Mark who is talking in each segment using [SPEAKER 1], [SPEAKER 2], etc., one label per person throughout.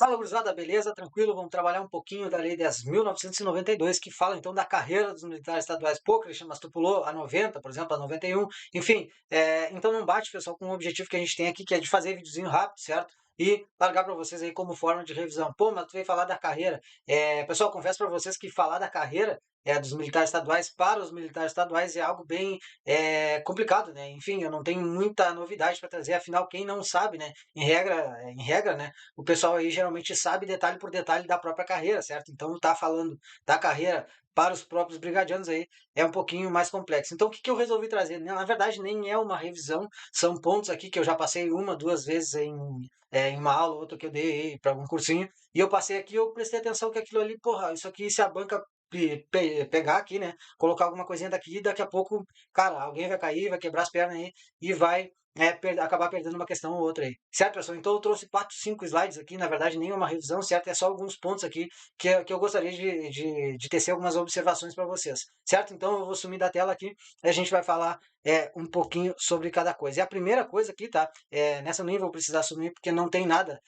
[SPEAKER 1] Fala, gurizada, beleza? Tranquilo? Vamos trabalhar um pouquinho da Lei 10.992, que fala então da carreira dos militares estaduais. Pô, Cristiano, mas tu pulou a 90, por exemplo, a 91, enfim. Então não bate, pessoal, com o objetivo que a gente tem aqui, que é de fazer videozinho rápido, certo? E largar para vocês aí como forma de revisão. Pô, mas tu veio falar da carreira. Pessoal, confesso para vocês que falar da carreira dos militares estaduais para os militares estaduais é algo bem complicado, né? Enfim, eu não tenho muita novidade para trazer, afinal, quem não sabe, né? Em regra, né? O pessoal aí geralmente sabe detalhe por detalhe da própria carreira, certo? Então tá falando da carreira para os próprios brigadianos aí é um pouquinho mais complexo. Então o que eu resolvi trazer? Na verdade nem é uma revisão, são pontos aqui que eu já passei uma, duas vezes em uma aula, outra que eu dei para algum cursinho, e eu passei aqui, eu prestei atenção que aquilo ali, porra, isso aqui se a banca pegar aqui, né, colocar alguma coisinha daqui, daqui a pouco, cara, alguém vai cair, vai quebrar as pernas aí e vai acabar perdendo uma questão ou outra aí. Certo, pessoal? Então eu trouxe 4, 5 slides aqui, na verdade nem uma revisão, certo? É só alguns pontos aqui que eu gostaria de tecer algumas observações para vocês. Certo? Então eu vou sumir da tela aqui e a gente vai falar um pouquinho sobre cada coisa. E a primeira coisa aqui, tá? Nessa eu nem vou precisar sumir porque não tem nada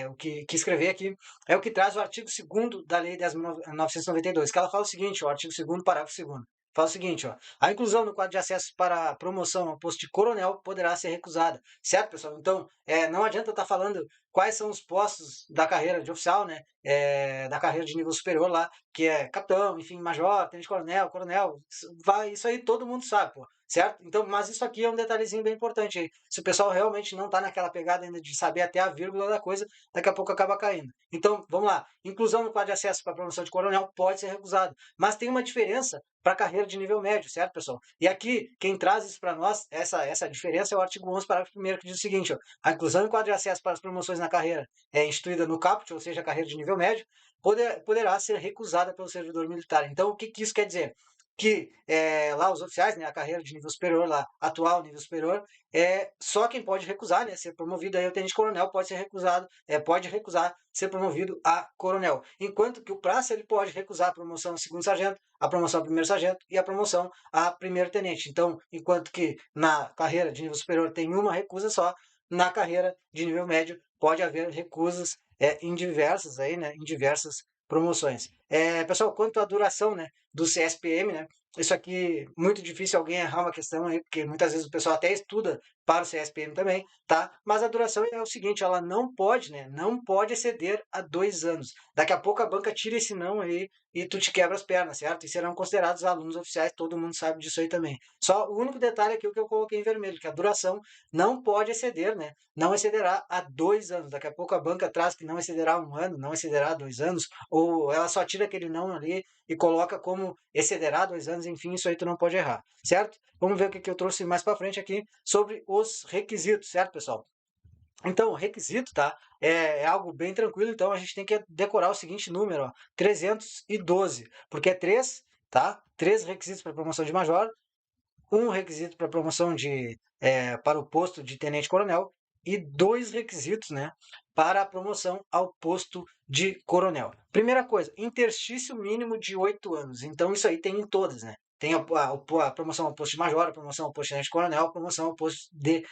[SPEAKER 1] o que escrever aqui, é o que traz o artigo 2º da Lei 10.992, que ela fala o seguinte, o artigo 2º, parágrafo 2º. Fala o seguinte, ó, a inclusão no quadro de acesso para promoção ao posto de coronel poderá ser recusada. Certo, pessoal? Então, não adianta eu estar falando quais são os postos da carreira de oficial, né? Da carreira de nível superior lá, que é capitão, enfim, major, tenente coronel, coronel. Isso aí todo mundo sabe, pô. Certo? Então, mas isso aqui é um detalhezinho bem importante aí. Se o pessoal realmente não está naquela pegada ainda de saber até a vírgula da coisa, daqui a pouco acaba caindo. Então, vamos lá. Inclusão no quadro de acesso para promoção de coronel pode ser recusado. Mas tem uma diferença para a carreira de nível médio, certo, pessoal? E aqui, quem traz isso para nós, essa diferença é o artigo 11, parágrafo 1º, que diz o seguinte, ó, a inclusão no quadro de acesso para as promoções na carreira é instituída no CAPT, ou seja, a carreira de nível médio, poderá ser recusada pelo servidor militar. Então, o que isso quer dizer? Que lá os oficiais, né, a carreira de nível superior, lá, atual nível superior, só quem pode recusar, né, ser promovido aí o tenente-coronel pode ser recusado, pode recusar ser promovido a coronel. Enquanto que o praça ele pode recusar a promoção a segundo sargento, a promoção a primeiro sargento e a promoção a primeiro tenente. Então, enquanto que na carreira de nível superior tem uma recusa só, na carreira de nível médio pode haver recusas em diversas aí, né, em diversas promoções. Pessoal, quanto à duração, né, do CSPM, né, isso aqui muito difícil alguém errar uma questão aí, porque muitas vezes o pessoal até estuda para o CSPM também, tá? Mas a duração é o seguinte, ela não pode, né, não pode exceder a 2 anos. Daqui a pouco a banca tira esse não aí e tu te quebra as pernas, certo? E serão considerados alunos oficiais, todo mundo sabe disso aí também. Só o único detalhe aqui é o que eu coloquei em vermelho, que a duração não pode exceder, né? Não excederá a 2 anos. Daqui a pouco a banca traz que não excederá 1 ano, não excederá 2 anos, ou ela só tira aquele não ali e coloca como excederá 2 anos, enfim, isso aí tu não pode errar, certo? Vamos ver o que eu trouxe mais para frente aqui sobre os requisitos, certo, pessoal? Então, requisito, tá? É algo bem tranquilo, então a gente tem que decorar o seguinte número, ó, 312, porque é 3, tá? 3 requisitos para promoção de major, um requisito para promoção para o posto de tenente-coronel e 2 requisitos, né, para a promoção ao posto de coronel. Primeira coisa, interstício mínimo de 8 anos. Então, isso aí tem em todas, né? Tem a promoção ao posto de major, a promoção ao posto de tenente-coronel, a promoção ao posto de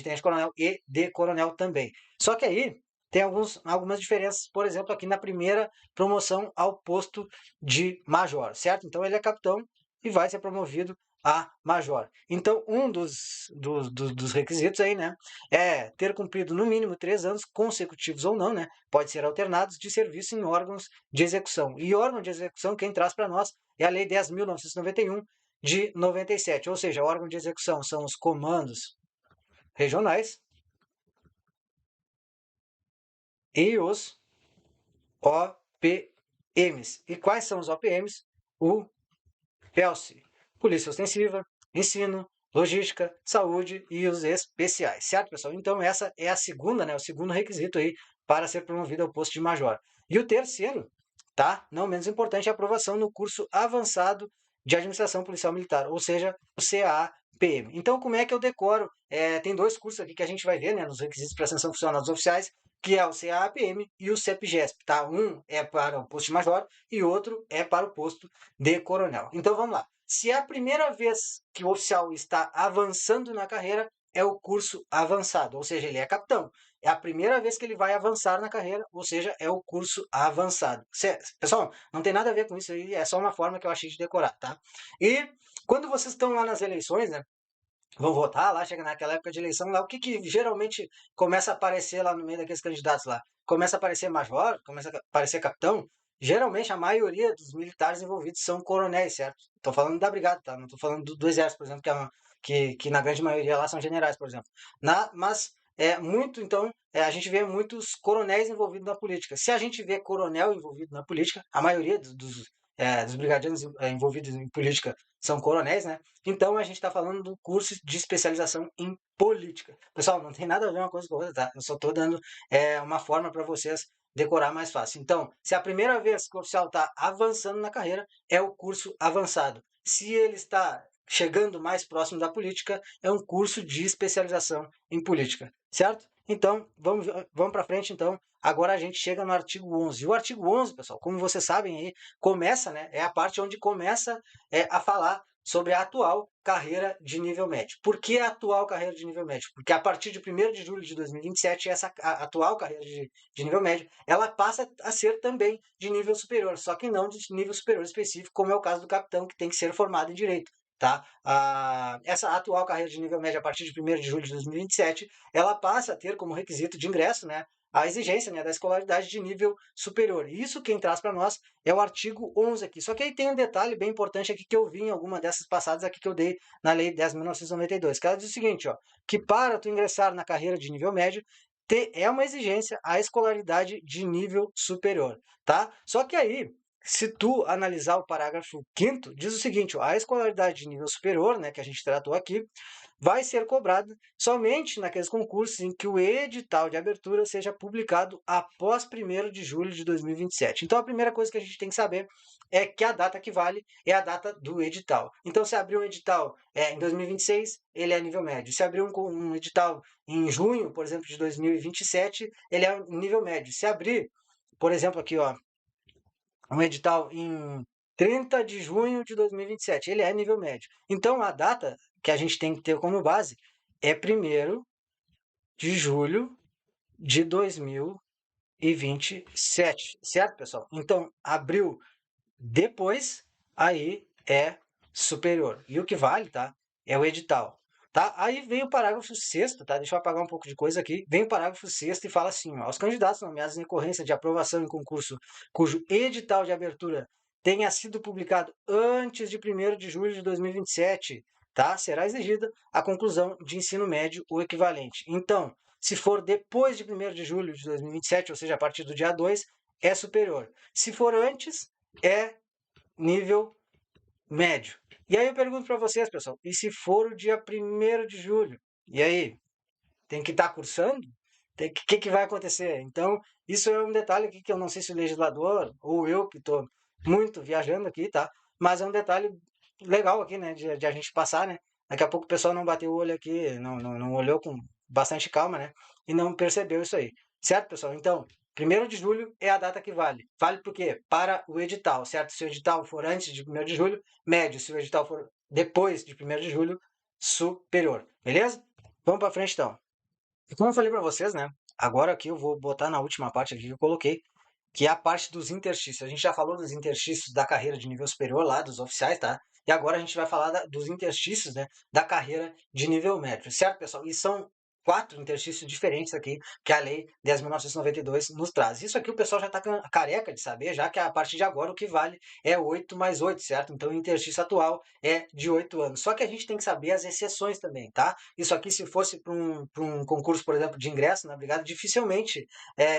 [SPEAKER 1] tenente-coronel e de coronel também. Só que aí tem algumas diferenças, por exemplo, aqui na primeira promoção ao posto de major, certo? Então, ele é capitão e vai ser promovido a major. Então, um dos requisitos aí, né, é ter cumprido no mínimo 3 anos consecutivos ou não, né, pode ser alternados de serviço em órgãos de execução. E órgão de execução, quem traz para nós é a Lei 10.991 de 97, ou seja, órgão de execução são os comandos regionais e os OPMs. E quais são os OPMs? O PELSE, Polícia Ostensiva, Ensino, Logística, Saúde e os especiais, certo, pessoal? Então, essa é a segunda, né, o segundo requisito aí para ser promovido ao posto de major. E o terceiro, tá? Não menos importante, é a aprovação no curso avançado de Administração Policial Militar, ou seja, o CAPM. Então, como é que eu decoro? Tem 2 cursos aqui que a gente vai ver, né, nos requisitos para ascensão funcional dos oficiais, que é o CAPM e o CEPGESP, tá? Um é para o posto de major e outro é para o posto de coronel. Então, vamos lá. Se é a primeira vez que o oficial está avançando na carreira, é o curso avançado, ou seja, ele é capitão. É a primeira vez que ele vai avançar na carreira, ou seja, é o curso avançado. Pessoal, não tem nada a ver com isso aí, é só uma forma que eu achei de decorar, tá? E quando vocês estão lá nas eleições, né? Vão votar lá, chega naquela época de eleição lá, o que que geralmente começa a aparecer lá no meio daqueles candidatos lá? Começa a aparecer major, começa a aparecer capitão. Geralmente a maioria dos militares envolvidos são coronéis, certo? Estou falando da brigada, tá? Não estou falando do exército, por exemplo, que na grande maioria lá são generais, por exemplo. Mas muito, então, a gente vê muitos coronéis envolvidos na política. Se a gente vê coronel envolvido na política, a maioria dos brigadianos envolvidos em política são coronéis, né? Então a gente está falando do curso de especialização em política. Pessoal, não tem nada a ver uma coisa com a outra, tá? Eu só estou dando uma forma para vocês decorar mais fácil. Então, se a primeira vez que o oficial está avançando na carreira, é o curso avançado. Se ele está chegando mais próximo da política, é um curso de especialização em política, certo? Então, vamos para frente, então. Agora a gente chega no artigo 11. E o artigo 11, pessoal, como vocês sabem aí, começa, né? É a parte onde começa a falar sobre a atual carreira de nível médio. Por que a atual carreira de nível médio? Porque a partir de 1º de julho de 2027, essa atual carreira de nível médio, ela passa a ser também de nível superior, só que não de nível superior específico, como é o caso do capitão, que tem que ser formado em direito. Tá? Essa atual carreira de nível médio, a partir de 1º de julho de 2027, ela passa a ter como requisito de ingresso, né, a exigência, né, da escolaridade de nível superior. Isso quem traz para nós é o artigo 11 aqui. Só que aí tem um detalhe bem importante aqui que eu vi em alguma dessas passadas aqui que eu dei na Lei 10.992, que ela diz o seguinte, ó, que para tu ingressar na carreira de nível médio, é uma exigência a escolaridade de nível superior, tá? Só que aí, se tu analisar o parágrafo 5º, diz o seguinte, ó, a escolaridade de nível superior, né, que a gente tratou aqui, vai ser cobrada somente naqueles concursos em que o edital de abertura seja publicado após 1º de julho de 2027. Então, a primeira coisa que a gente tem que saber é que a data que vale é a data do edital. Então, se abrir um edital em 2026, ele é nível médio. Se abrir um edital em junho, por exemplo, de 2027, ele é nível médio. Se abrir, por exemplo, aqui, ó, um edital em 30 de junho de 2027, ele é nível médio. Então, a data que a gente tem que ter como base é 1º de julho de 2027, certo, pessoal? Então, abril depois, aí é superior. E o que vale, tá? É o edital. Tá? Aí vem o parágrafo 6º, tá? Deixa eu apagar um pouco de coisa aqui. Vem o parágrafo 6º e fala assim, ó, os candidatos nomeados em decorrência de aprovação em concurso cujo edital de abertura tenha sido publicado antes de 1º de julho de 2027, tá? Será exigida a conclusão de ensino médio ou equivalente. Então, se for depois de 1º de julho de 2027, ou seja, a partir do dia 2, é superior. Se for antes, é nível médio. E aí eu pergunto para vocês, pessoal, e se for o dia 1º de julho? E aí? Tem que estar cursando? O que vai acontecer? Então, isso é um detalhe aqui que eu não sei se o legislador ou eu que estou muito viajando aqui, tá? Mas é um detalhe legal aqui, né? De a gente passar, né? Daqui a pouco o pessoal não bateu o olho aqui, não olhou com bastante calma, né? E não percebeu isso aí. Certo, pessoal? Então, 1º de julho é a data que vale. Vale por quê? Para o edital, certo? Se o edital for antes de 1º de julho, médio. Se o edital for depois de 1º de julho, superior. Beleza? Vamos para frente, então. E como eu falei para vocês, né? Agora aqui eu vou botar na última parte aqui que eu coloquei, que é a parte dos interstícios. A gente já falou dos interstícios da carreira de nível superior lá, dos oficiais, tá? E agora a gente vai falar dos interstícios, né, da carreira de nível médio, certo, pessoal? E são 4 interstícios diferentes aqui que a Lei 10.992 nos traz. Isso aqui o pessoal já está careca de saber, já que a partir de agora o que vale é 8 mais 8, certo? Então o interstício atual é de 8 anos. Só que a gente tem que saber as exceções também, tá? Isso aqui, se fosse para um concurso, por exemplo, de ingresso na brigada, dificilmente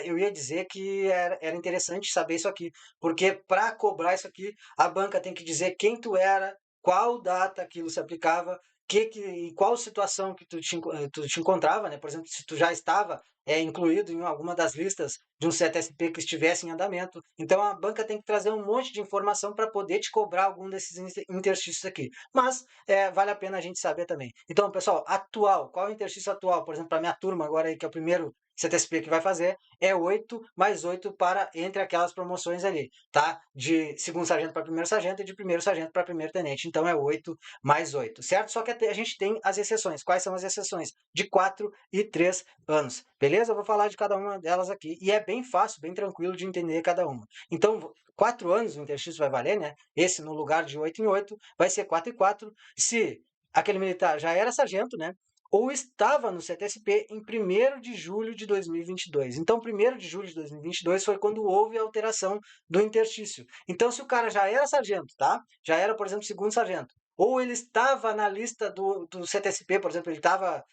[SPEAKER 1] eu ia dizer que era interessante saber isso aqui, porque para cobrar isso aqui, a banca tem que dizer quem tu era, qual data aquilo se aplicava, em qual situação que tu te encontrava, né? Por exemplo, se tu já estava incluído em alguma das listas de um CTSP que estivesse em andamento. Então a banca tem que trazer um monte de informação para poder te cobrar algum desses interstícios aqui. Mas vale a pena a gente saber também. Então, pessoal, atual, qual é o interstício atual? Por exemplo, para minha turma agora aí, que é o primeiro CTSP que vai fazer, é 8 mais 8 para entre aquelas promoções ali, tá? De segundo sargento para primeiro sargento e de primeiro sargento para primeiro tenente. Então é 8 mais 8, certo? Só que a gente tem as exceções. Quais são as exceções? De 4 e 3 anos, beleza? Eu vou falar de cada uma delas aqui. E é bem fácil, bem tranquilo de entender cada uma. Então, 4 anos o interstício vai valer, né? Esse no lugar de 8 em 8 vai ser 4 e 4. Se aquele militar já era sargento, né? Ou estava no CTSP em 1º de julho de 2022. Então, 1º de julho de 2022 foi quando houve a alteração do interstício. Então, se o cara já era sargento, tá? Já era, por exemplo, segundo sargento, ou ele estava na lista do CTSP, por exemplo, ele estava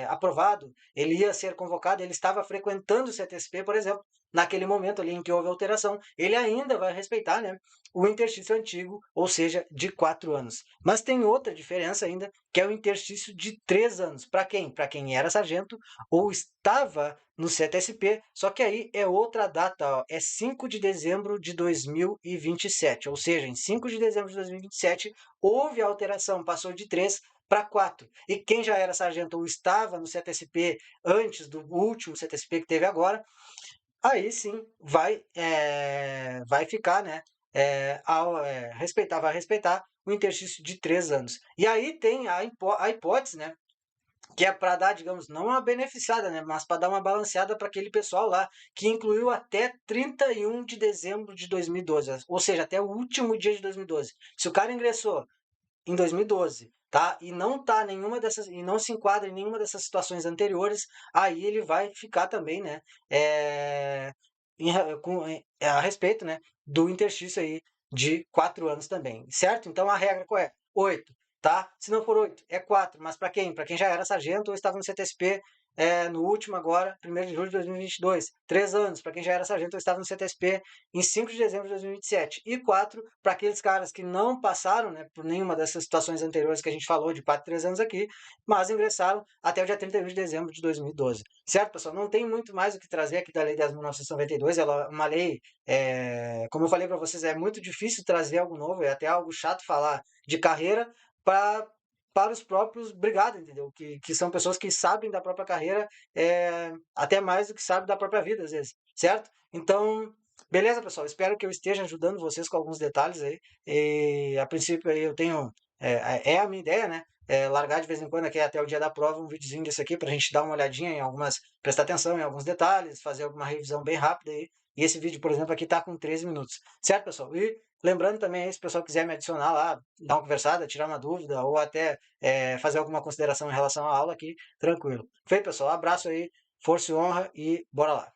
[SPEAKER 1] aprovado, ele ia ser convocado, ele estava frequentando o CTSP, por exemplo, naquele momento ali em que houve alteração, ele ainda vai respeitar, né, o interstício antigo, ou seja, de 4 anos. Mas tem outra diferença ainda, que é o interstício de 3 anos. Para quem? Para quem era sargento ou estava no CTSP, só que aí é outra data, ó, é 5 de dezembro de 2027, ou seja, em 5 de dezembro de 2027 houve a alteração, passou de 3 para 4. E quem já era sargento ou estava no CTSP antes do último CTSP que teve agora, aí sim vai ficar, né? Vai respeitar o interstício de 3 anos. E aí tem a hipótese, né? Que é para dar, digamos, não uma beneficiada, né? Mas para dar uma balanceada para aquele pessoal lá, que incluiu até 31 de dezembro de 2012, ou seja, até o último dia de 2012. Se o cara ingressou em 2012, tá? E não tá nenhuma dessas e não se enquadra em nenhuma dessas situações anteriores, aí ele vai ficar também, né? A respeito, né? Do interstício aí de 4 anos também, certo? Então a regra qual é? 8, tá? Se não for 8, é 4, mas para quem? Para quem já era sargento ou estava no CTSP no último agora, 1º de julho de 2022. 3 anos, para quem já era sargento ou estava no CTSP em 5 de dezembro de 2027. E 4, para aqueles caras que não passaram, né, por nenhuma dessas situações anteriores que a gente falou, de 4 e 3 anos aqui, mas ingressaram até o dia 31 de dezembro de 2012. Certo, pessoal? Não tem muito mais o que trazer aqui da Lei 10.992. Ela é uma lei, como eu falei para vocês, é muito difícil trazer algo novo, é até algo chato falar de carreira para os próprios brigados, entendeu? Que são pessoas que sabem da própria carreira até mais do que sabem da própria vida, às vezes, certo? Então, beleza, pessoal? Espero que eu esteja ajudando vocês com alguns detalhes aí. E, a princípio, aí eu tenho. É a minha ideia, né? Largar de vez em quando aqui até o dia da prova um videozinho desse aqui para a gente dar uma olhadinha em algumas. Prestar atenção em alguns detalhes, fazer alguma revisão bem rápida aí. E esse vídeo, por exemplo, aqui está com 13 minutos. Certo, pessoal? E lembrando também aí, se o pessoal quiser me adicionar lá, dar uma conversada, tirar uma dúvida ou até fazer alguma consideração em relação à aula aqui, tranquilo. Feito, pessoal? Abraço aí, força e honra e bora lá.